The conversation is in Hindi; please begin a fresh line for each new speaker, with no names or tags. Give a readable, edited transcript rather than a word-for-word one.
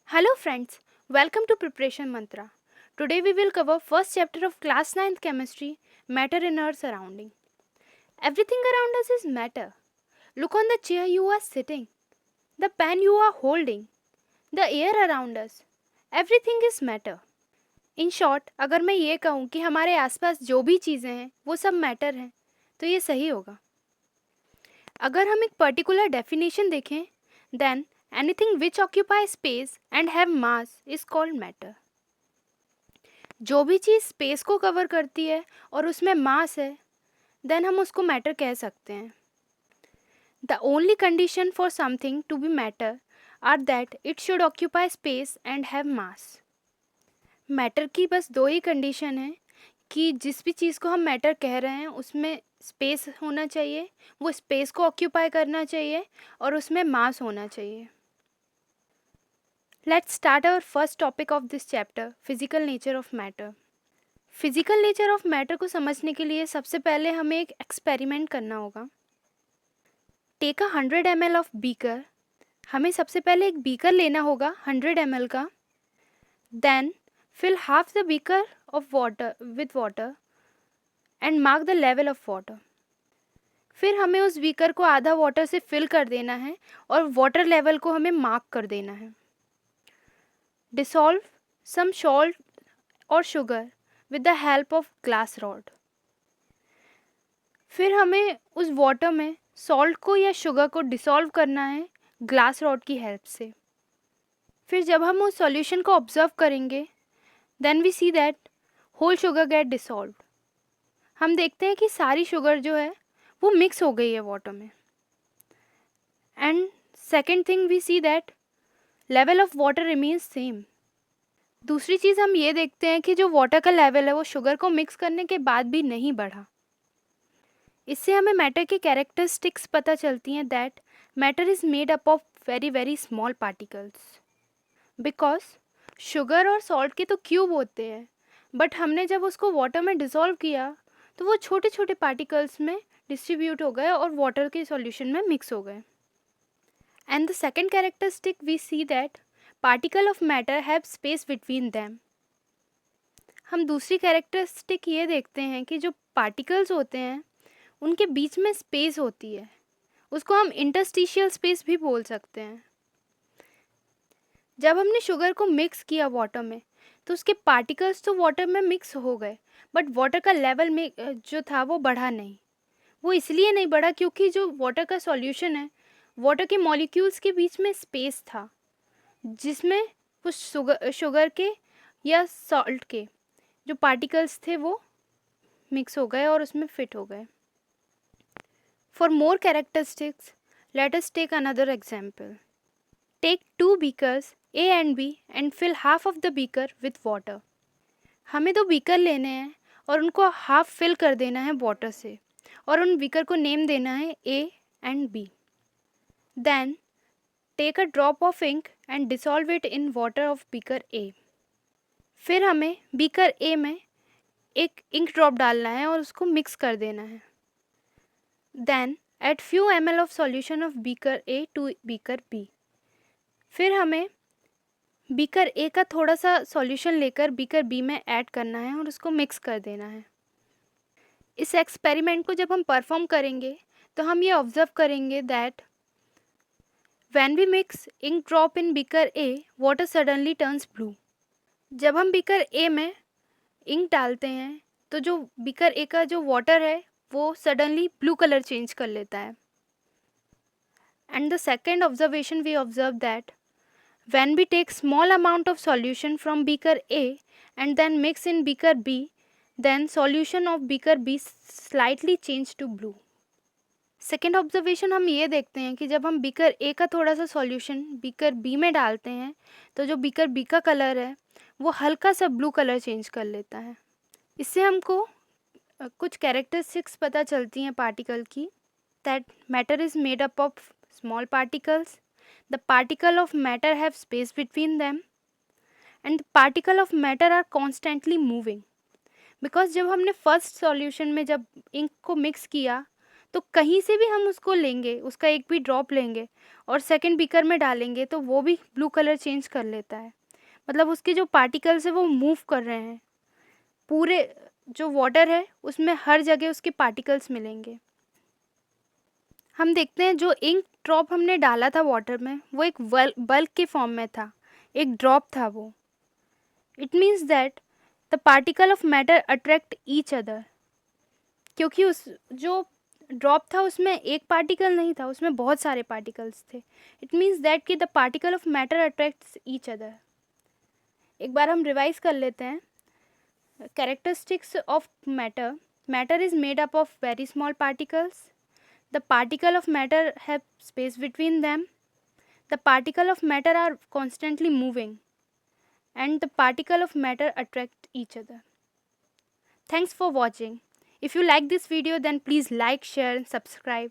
Hello friends, welcome to Preparation Mantra. Today we will cover first chapter of class 9th chemistry, matter in our surrounding. Everything around us is matter. Look on the chair you are sitting, the pen you are holding, the air around us. Everything is matter. In short, अगर मैं ये कहूँ कि हमारे आसपास जो भी चीज़ें हैं वो सब मैटर हैं तो ये सही होगा. अगर हम एक पर्टिकुलर डेफिनेशन देखें, then anything which occupies space and have mass is called matter. जो भी चीज़ स्पेस को कवर करती है और उसमें मास है, देन हम उसको मैटर कह सकते हैं. The only condition for something to be matter are that it should occupy space and have mass. Matter की बस दो ही कंडीशन है कि जिस भी चीज़ को हम मैटर कह रहे हैं उसमें स्पेस होना चाहिए, वो स्पेस को ऑक्यूपाई करना चाहिए और उसमें मास होना चाहिए. Let's start our first topic of this chapter, physical nature of matter. Physical nature of matter को समझने के लिए सबसे पहले हमें एक एक्सपेरिमेंट करना होगा. Take 100 ml of beaker. हमें सबसे पहले एक बीकर लेना होगा 100 ml का. Then fill half the beaker of water with water and mark the level of water. फिर हमें उस बीकर को आधा वाटर से फिल कर देना है और वाटर लेवल को हमें मार्क कर देना है. डिसॉल्व सम सॉल्ट और sugar with the help of glass rod. फिर हमें उस वाटर में सॉल्ट को या शुगर को डिसॉल्व करना है ग्लास रॉड की हेल्प से. फिर जब हम उस सॉल्यूशन को ऑब्जर्व करेंगे, then we see that whole sugar get dissolve. हम देखते हैं कि सारी शुगर जो है वो मिक्स हो गई है वाटर में. And second thing we see that level of water remains same. दूसरी चीज़ हम ये देखते हैं कि जो वाटर का लेवल है वो शुगर को मिक्स करने के बाद भी नहीं बढ़ा. इससे हमें मैटर की कैरेक्टरिस्टिक्स पता चलती हैं that matter is made up of very very small particles. Because sugar और सॉल्ट के तो क्यूब होते हैं, बट हमने जब उसको वाटर में डिसॉल्व किया तो वो छोटे छोटे पार्टिकल्स में डिस्ट्रीब्यूट हो गए और वाटर के सॉल्यूशन में मिक्स हो गए. And the second characteristic we see that particle of matter have space between them. हम दूसरी कैरेक्टरिस्टिक ये देखते हैं कि जो पार्टिकल्स होते हैं उनके बीच में स्पेस होती है. उसको हम इंटरस्टिशियल स्पेस भी बोल सकते हैं. जब हमने शुगर को मिक्स किया वाटर में तो उसके पार्टिकल्स तो वाटर में मिक्स हो गए, बट वाटर का लेवल में जो था वो बढ़ा नहीं. वो इसलिए नहीं बढ़ा क्योंकि जो वाटर का सॉल्यूशन है, वाटर के मॉलिक्यूल्स के बीच में स्पेस था जिसमें उस शुगर के या सॉल्ट के जो पार्टिकल्स थे वो मिक्स हो गए और उसमें फिट हो गए. For more characteristics, let us take another example. Take two beakers A and B and fill half of the beaker with water. हमें दो बीकर लेने हैं और उनको हाफ फिल कर देना है वाटर से और उन बीकर को नेम देना है A and B. Then take a drop of ink and dissolve it in water of beaker A. फिर हमें बीकर A में एक इंक ड्रॉप डालना है और उसको मिक्स कर देना है. Then add few ml of solution of beaker A to beaker B. फिर हमें बीकर A का थोड़ा सा सॉल्यूशन लेकर बीकर B में ऐड करना है और उसको मिक्स कर देना है. इस एक्सपेरिमेंट को जब हम परफॉर्म करेंगे तो हम ये ऑब्जर्व करेंगे that when we mix ink drop in beaker A, water suddenly turns blue. जब हम बीकर A में इंक डालते हैं तो जो बीकर A का जो वाटर है वो सडनली ब्लू कलर चेंज कर लेता है. And the second observation we observe that when we take small amount of solution from beaker A and then mix in beaker B, then solution of beaker B slightly change to blue. Second observation हम ये देखते हैं कि जब हम बीकर A का थोड़ा सा सॉल्यूशन बीकर B में डालते हैं तो जो बीकर B का कलर है वो हल्का सा ब्लू कलर चेंज कर लेता है. इससे हमको कुछ कैरेक्टरिस्टिक्स पता चलती हैं पार्टिकल की. That matter is made up of small particles. The particle of matter have space between them and the particle of matter are constantly moving. Because जब हमने फर्स्ट सॉल्यूशन में जब इंक को मिक्स किया तो कहीं से भी हम उसको लेंगे, उसका एक भी ड्रॉप लेंगे और सेकंड बीकर में डालेंगे तो वो भी ब्लू कलर चेंज कर लेता है। मतलब उसके जो पार्टिकल्स है वो मूव कर रहे हैं, पूरे जो वाटर है उसमें हर जगह उसके पार्टिकल्स मिलेंगे। हम देखते हैं जो इंक ड्रॉप हमने डाला था वाटर में वो एक बल्क के फॉर्म में था, एक ड्रॉप था वो। It means that the particle of matter attract each other, क्योंकि उस जो ड्रॉप था उसमें एक पार्टिकल नहीं था, उसमें बहुत सारे पार्टिकल्स थे। इट मीन्स दैट कि the particle of matter attracts each other. एक बार हम रिवाइज कर लेते हैं। Characteristics of matter: matter is made up of very small particles, the particle of matter have space between them, the particle of matter are constantly moving, and the particle of matter attract each other. Thanks for watching. If you like this video then please like, share and subscribe.